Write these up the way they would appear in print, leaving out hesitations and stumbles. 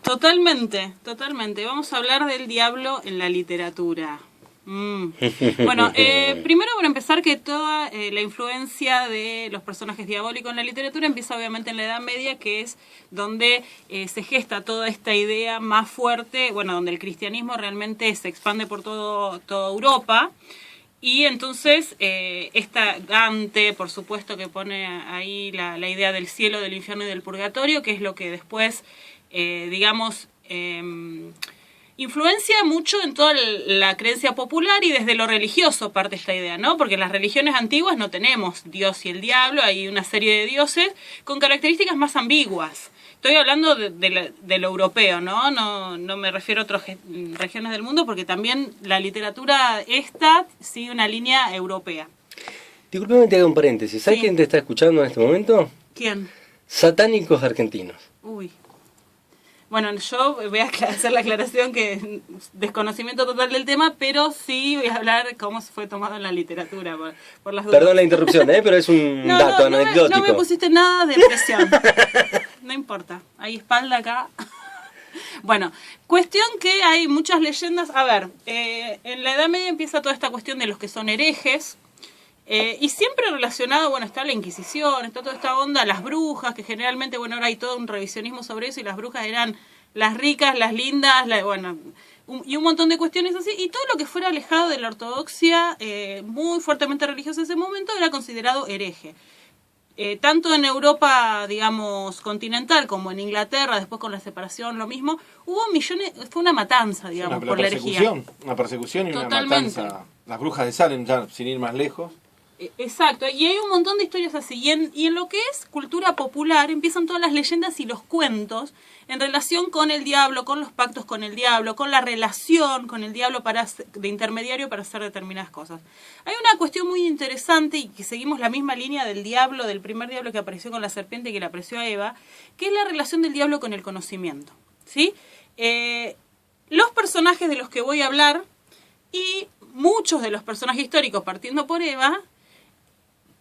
Totalmente, totalmente. Vamos a hablar del diablo en la literatura. Bueno, primero para empezar que toda la influencia de los personajes diabólicos en la literatura empieza obviamente en la Edad Media, que es donde se gesta toda esta idea más fuerte, bueno, donde el cristianismo realmente se expande por toda Europa. Y entonces está Dante, por supuesto, que pone ahí la idea del cielo, del infierno y del purgatorio, que es lo que después, influencia mucho en toda la creencia popular y desde lo religioso parte esta idea, ¿no? Porque en las religiones antiguas no tenemos Dios y el diablo, hay una serie de dioses con características más ambiguas. Estoy hablando de lo europeo, ¿no? No me refiero a otras regiones del mundo, porque también la literatura esta sigue una línea europea. Disculpame, te hago un paréntesis. ¿Sabes quién te está escuchando en este momento? ¿Quién? Satánicos argentinos. Uy. Bueno, yo voy a hacer la aclaración que desconocimiento total del tema, pero sí voy a hablar cómo se fue tomado en la literatura, por las dudas. Perdón la interrupción, pero es un dato anecdótico. No me pusiste nada de presión. No importa, hay espalda acá. Bueno, cuestión que hay muchas leyendas. A ver, en la Edad Media empieza toda esta cuestión de los que son herejes. Y siempre relacionado, bueno, está la Inquisición, está toda esta onda, las brujas, que generalmente, bueno, ahora hay todo un revisionismo sobre eso, y las brujas eran las ricas, las lindas, y un montón de cuestiones así, y todo lo que fuera alejado de la ortodoxia, muy fuertemente religiosa en ese momento, era considerado hereje. Tanto en Europa, digamos, continental, como en Inglaterra, después con la separación, lo mismo, hubo millones, fue una matanza, digamos, por la herejía. Una persecución y Totalmente. Una matanza. Las brujas de Salem, ya sin ir más lejos. Exacto, y hay un montón de historias así, y en lo que es cultura popular empiezan todas las leyendas y los cuentos en relación con el diablo, con los pactos con el diablo, con la relación con el diablo de intermediario para hacer determinadas cosas. Hay una cuestión muy interesante, y que seguimos la misma línea del diablo, del primer diablo que apareció con la serpiente y que le apareció a Eva, que es la relación del diablo con el conocimiento, ¿sí? Los personajes de los que voy a hablar, y muchos de los personajes históricos partiendo por Eva,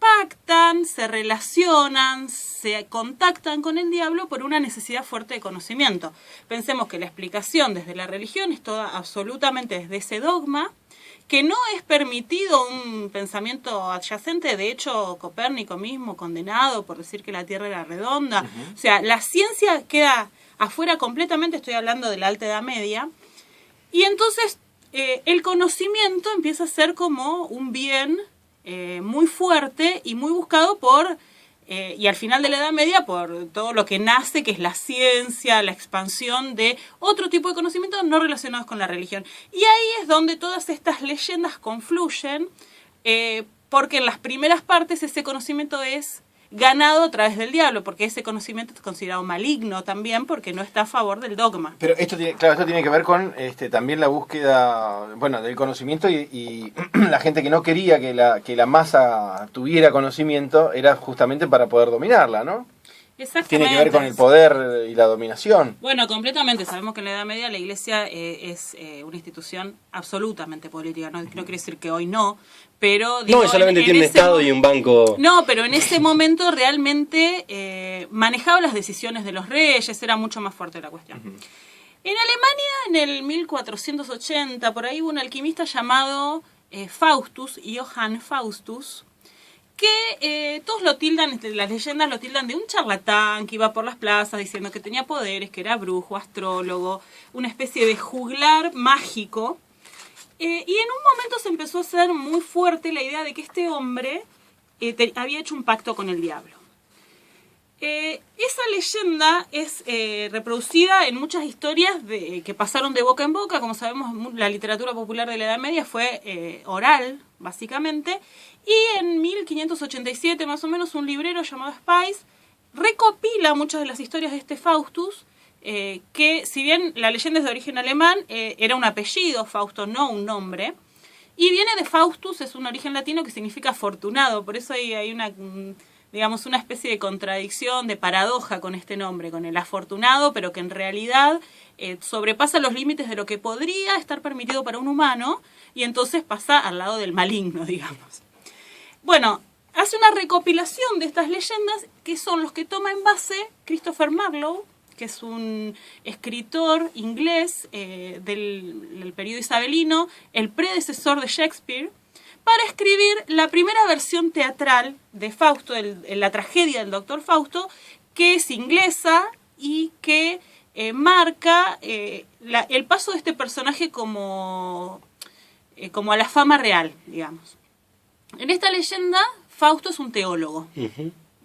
pactan, se relacionan, se contactan con el diablo por una necesidad fuerte de conocimiento. Pensemos que la explicación desde la religión es toda absolutamente desde ese dogma, que no es permitido un pensamiento adyacente. De hecho, Copérnico mismo condenado por decir que la Tierra era redonda. Uh-huh. O sea, la ciencia queda afuera completamente, estoy hablando de la Alta Edad Media, y entonces el conocimiento empieza a ser como un bien muy fuerte y muy buscado y al final de la Edad Media, por todo lo que nace, que es la ciencia, la expansión de otro tipo de conocimientos no relacionados con la religión. Y ahí es donde todas estas leyendas confluyen, porque en las primeras partes ese conocimiento es ganado a través del diablo, porque ese conocimiento es considerado maligno también, porque no está a favor del dogma. Pero esto tiene que ver con también la búsqueda, bueno, del conocimiento, y la gente que no quería que la masa tuviera conocimiento era justamente para poder dominarla, ¿no? Exactamente. Tiene que ver con el poder y la dominación. Bueno, completamente. Sabemos que en la Edad Media la Iglesia es una institución absolutamente política. No quiere decir que hoy no, pero... Digo, no, solamente tiene un Estado y un banco... No, pero en ese momento realmente manejaba las decisiones de los reyes, era mucho más fuerte la cuestión. Uh-huh. En Alemania, en el 1480, por ahí hubo un alquimista llamado Faustus, Johann Faustus, que todos lo tildan, las leyendas lo tildan de un charlatán que iba por las plazas diciendo que tenía poderes, que era brujo, astrólogo, una especie de juglar mágico. Y en un momento se empezó a hacer muy fuerte la idea de que este hombre había hecho un pacto con el diablo. Esa leyenda es reproducida en muchas historias que pasaron de boca en boca. Como sabemos, la literatura popular de la Edad Media fue oral, básicamente. Y en 1587, más o menos, un librero llamado Spice recopila muchas de las historias de este Faustus, que si bien la leyenda es de origen alemán, era un apellido, Fausto, no un nombre. Y viene de Faustus, es un origen latino que significa afortunado. Por eso hay una... digamos, una especie de contradicción, de paradoja con este nombre, con el afortunado, pero que en realidad sobrepasa los límites de lo que podría estar permitido para un humano, y entonces pasa al lado del maligno, digamos. Bueno, hace una recopilación de estas leyendas, que son los que toma en base Christopher Marlowe, que es un escritor inglés del periodo isabelino, el predecesor de Shakespeare, para escribir la primera versión teatral de Fausto, la tragedia del Doctor Fausto, que es inglesa y que marca el paso de este personaje como a la fama real, digamos. En esta leyenda, Fausto es un teólogo.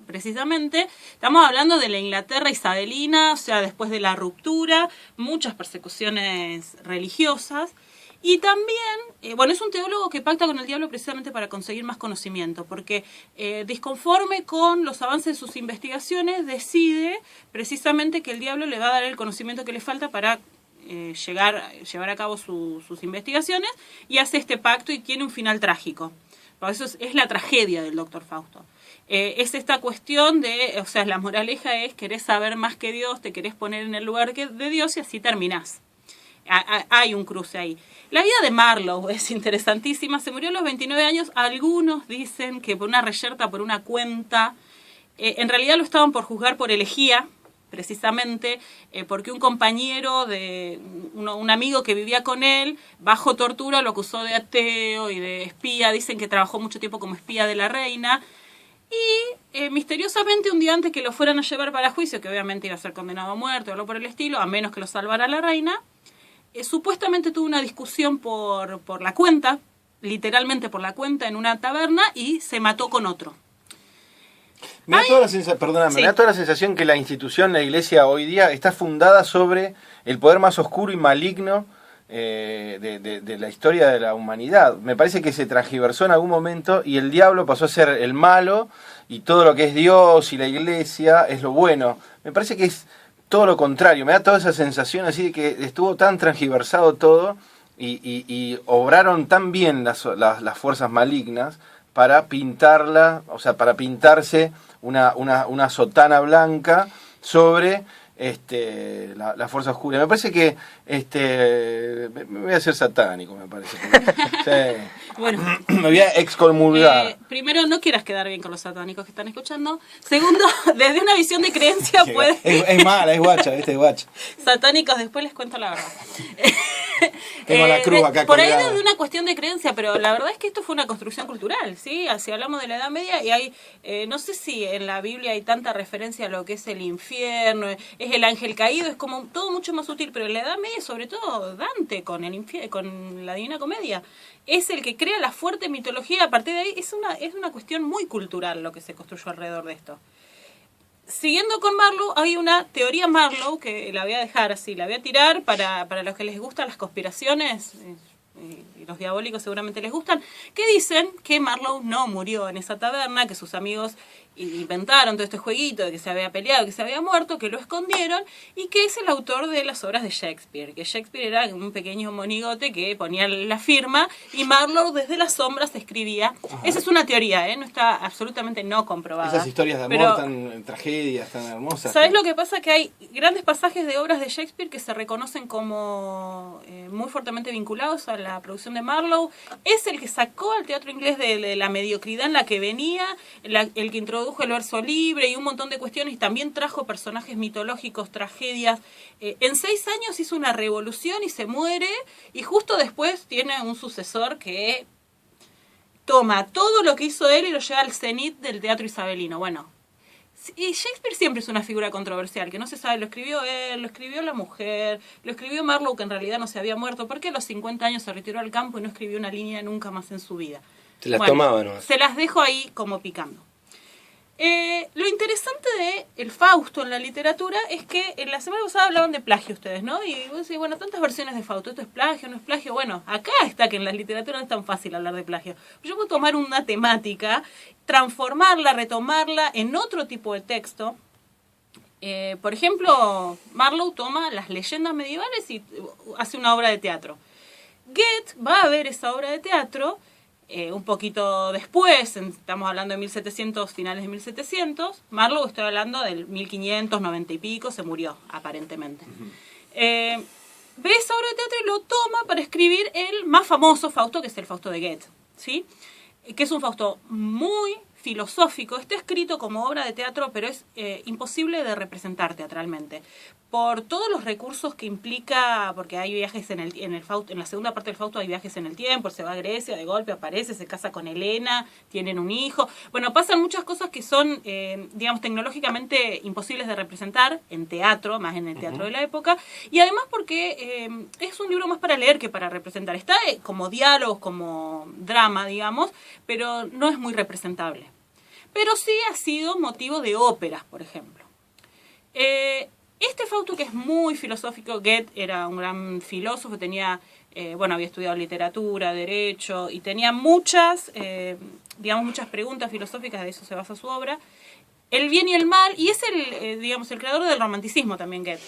Precisamente, estamos hablando de la Inglaterra isabelina, o sea, después de la ruptura, muchas persecuciones religiosas. Y también, es un teólogo que pacta con el diablo precisamente para conseguir más conocimiento, porque disconforme con los avances de sus investigaciones, decide precisamente que el diablo le va a dar el conocimiento que le falta para llevar a cabo sus investigaciones, y hace este pacto y tiene un final trágico. Por eso es la tragedia del Doctor Fausto. Es esta cuestión de, o sea, la moraleja es: querés saber más que Dios, te querés poner en el lugar de Dios y así terminás. Hay un cruce ahí. La vida de Marlowe es interesantísima. Se murió a los 29 años. Algunos dicen que por una reyerta, por una cuenta. En realidad lo estaban por juzgar por herejía, precisamente porque un compañero un amigo que vivía con él, bajo tortura, lo acusó de ateo y de espía. Dicen que trabajó mucho tiempo como espía de la reina. Y misteriosamente, un día antes que lo fueran a llevar para juicio, que obviamente iba a ser condenado a muerte o algo por el estilo, a menos que lo salvara la reina, supuestamente tuvo una discusión por la cuenta, literalmente por la cuenta, en una taberna, y se mató con otro. Me da toda la sensación que la institución, la iglesia hoy día, está fundada sobre el poder más oscuro y maligno de la historia de la humanidad. Me parece que se transgiversó en algún momento y el diablo pasó a ser el malo y todo lo que es Dios y la iglesia es lo bueno. Me parece que es todo lo contrario. Me da toda esa sensación así de que estuvo tan transgiversado todo y obraron tan bien las fuerzas malignas para pintarla, o sea, para pintarse una sotana blanca sobre la fuerza oscura. Me parece que me voy a hacer satánico, me parece. Sí. Bueno, me voy a excomulgar. Primero, no quieras quedar bien con los satánicos que están escuchando. Segundo, desde una visión de creencia puede... Es mala, es guacha, ¿viste? Es guacha. Satánicos, después les cuento la verdad. Tengo la cruz acá por ahí colgada. desde una cuestión de creencia, pero la verdad es que esto fue una construcción cultural, ¿sí? Si hablamos de la Edad Media, y hay, no sé si en la Biblia hay tanta referencia a lo que es el infierno, es el ángel caído, es como todo mucho más sutil, pero en la Edad Media, sobre todo Dante con la Divina Comedia, es el que crea la fuerte mitología. A partir de ahí es una cuestión muy cultural lo que se construyó alrededor de esto. Siguiendo con Marlowe, hay una teoría Marlowe que la voy a dejar así, la voy a tirar para los que les gustan las conspiraciones, y los diabólicos seguramente les gustan, que dicen que Marlowe no murió en esa taberna, que sus amigos inventaron todo este jueguito de que se había peleado, que se había muerto, que lo escondieron, y que es el autor de las obras de Shakespeare, que Shakespeare era un pequeño monigote que ponía la firma y Marlowe desde las sombras escribía. Ajá. Esa es una teoría, no está absolutamente no comprobada. Esas historias de amor, tan tragedias, tan hermosas. ¿Sabes lo que pasa? Que hay grandes pasajes de obras de Shakespeare que se reconocen como muy fuertemente vinculados a la producción de Marlowe. Es el que sacó al teatro inglés de la mediocridad en la que venía, el que introdujo el verso libre y un montón de cuestiones, y también trajo personajes mitológicos, tragedias. En 6 años hizo una revolución y se muere, y justo después tiene un sucesor que toma todo lo que hizo él y lo lleva al cenit del teatro isabelino. Bueno, y Shakespeare siempre es una figura controversial, que no se sabe, lo escribió él, lo escribió la mujer, lo escribió Marlowe, que en realidad no se había muerto, porque a los 50 años se retiró al campo y no escribió una línea nunca más en su vida. Se las tomaba, ¿no? Se las dejo ahí como picando. Lo interesante de el Fausto en la literatura es que en la semana pasada hablaban de plagio ustedes, ¿no? Y vos decís, bueno, tantas versiones de Fausto, ¿esto es plagio, no es plagio? Bueno, acá está que en la literatura no es tan fácil hablar de plagio. Yo puedo tomar una temática, transformarla, retomarla en otro tipo de texto. Por ejemplo, Marlowe toma las leyendas medievales y hace una obra de teatro. Goethe va a ver esa obra de teatro un poquito después, estamos hablando de 1700, finales de 1700, Marlowe estoy hablando del 1590 y pico, se murió, aparentemente. Ve esa obra de teatro y lo toma para escribir el más famoso Fausto, que es el Fausto de Goethe, ¿sí? Que es un Fausto muy filosófico, está escrito como obra de teatro, pero es imposible de representar teatralmente. Por todos los recursos que implica, porque hay viajes en el Fausto, en la segunda parte del Fausto hay viajes en el tiempo, se va a Grecia, de golpe aparece, se casa con Helena, tienen un hijo. Bueno, pasan muchas cosas que son, digamos, tecnológicamente imposibles de representar en teatro, más en el teatro de la época, y además porque es un libro más para leer que para representar. Está como diálogos, como drama, digamos, pero no es muy representable. Pero sí ha sido motivo de óperas, por ejemplo. Este Fausto, que es muy filosófico, Goethe era un gran filósofo, tenía, había estudiado literatura, derecho, y tenía muchas preguntas filosóficas, de eso se basa su obra. El bien y el mal, y es el creador del romanticismo también, Goethe.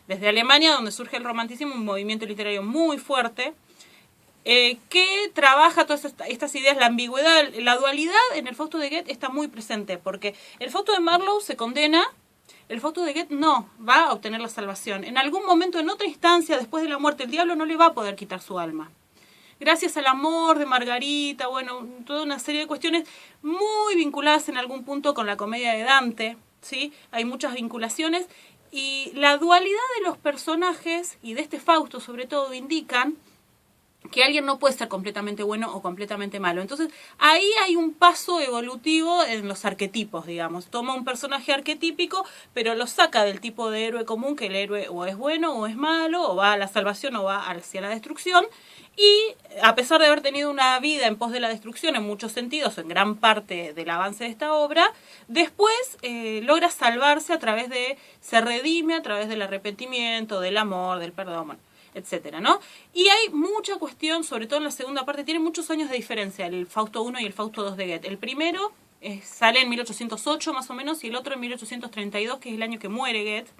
Desde Alemania, donde surge el romanticismo, un movimiento literario muy fuerte, que trabaja todas estas ideas, la ambigüedad, la dualidad en el Fausto de Goethe está muy presente, porque el Fausto de Marlowe se condena, el Fausto de Goethe no, va a obtener la salvación. En algún momento, en otra instancia, después de la muerte, el diablo no le va a poder quitar su alma. Gracias al amor de Margarita, toda una serie de cuestiones muy vinculadas en algún punto con la comedia de Dante, ¿sí? Hay muchas vinculaciones, y la dualidad de los personajes, y de este Fausto sobre todo, indican que alguien no puede ser completamente bueno o completamente malo. Entonces, ahí hay un paso evolutivo en los arquetipos, digamos. Toma un personaje arquetípico, pero lo saca del tipo de héroe común, que el héroe o es bueno o es malo, o va a la salvación o va hacia la destrucción. Y a pesar de haber tenido una vida en pos de la destrucción en muchos sentidos, en gran parte del avance de esta obra, después logra salvarse se redime a través del arrepentimiento, del amor, del perdón, etcétera, ¿no? Y hay mucha cuestión, sobre todo en la segunda parte, tiene muchos años de diferencia el Fausto I y el Fausto II de Goethe. El primero sale en 1808 más o menos, y el otro en 1832, que es el año que muere Goethe.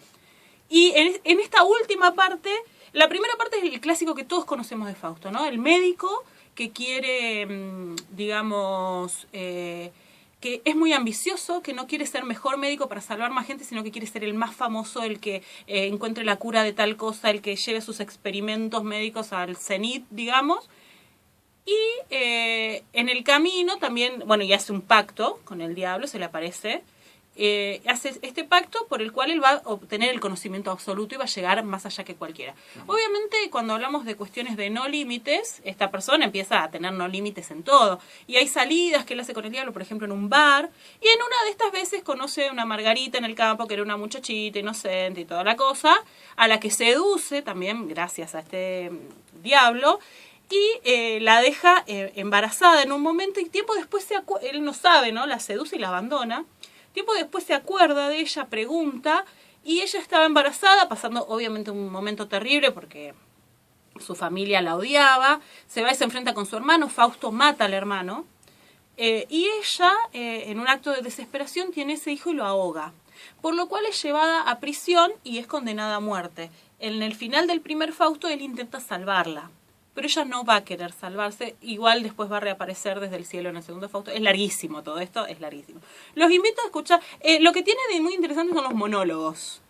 Y en esta última parte, la primera parte es el clásico que todos conocemos de Fausto, ¿no? El médico que quiere, que es muy ambicioso, que no quiere ser mejor médico para salvar más gente, sino que quiere ser el más famoso, el que encuentre la cura de tal cosa, el que lleve sus experimentos médicos al cenit, digamos. Y en el camino también, y hace un pacto con el diablo, se le aparece. Hace este pacto por el cual él va a obtener el conocimiento absoluto y va a llegar más allá que cualquiera. Obviamente, cuando hablamos de cuestiones de no límites, esta persona empieza a tener no límites en todo. Y hay salidas que él hace con el diablo, por ejemplo, en un bar. Y en una de estas veces conoce a una Margarita en el campo, que era una muchachita inocente y toda la cosa, a la que seduce también gracias a este diablo. Y la deja embarazada en un momento, y tiempo después él no sabe, ¿no? La seduce y la abandona. Tiempo después se acuerda de ella, pregunta, y ella estaba embarazada, pasando obviamente un momento terrible porque su familia la odiaba. Se va y se enfrenta con su hermano, Fausto mata al hermano, y ella, en un acto de desesperación, tiene ese hijo y lo ahoga. Por lo cual es llevada a prisión y es condenada a muerte. En el final del primer Fausto, él intenta salvarla, pero ella no va a querer salvarse. Igual después va a reaparecer desde el cielo en el segundo Fausto. Es larguísimo todo esto, es larguísimo. Los invito a escuchar. Lo que tiene de muy interesante son los monólogos.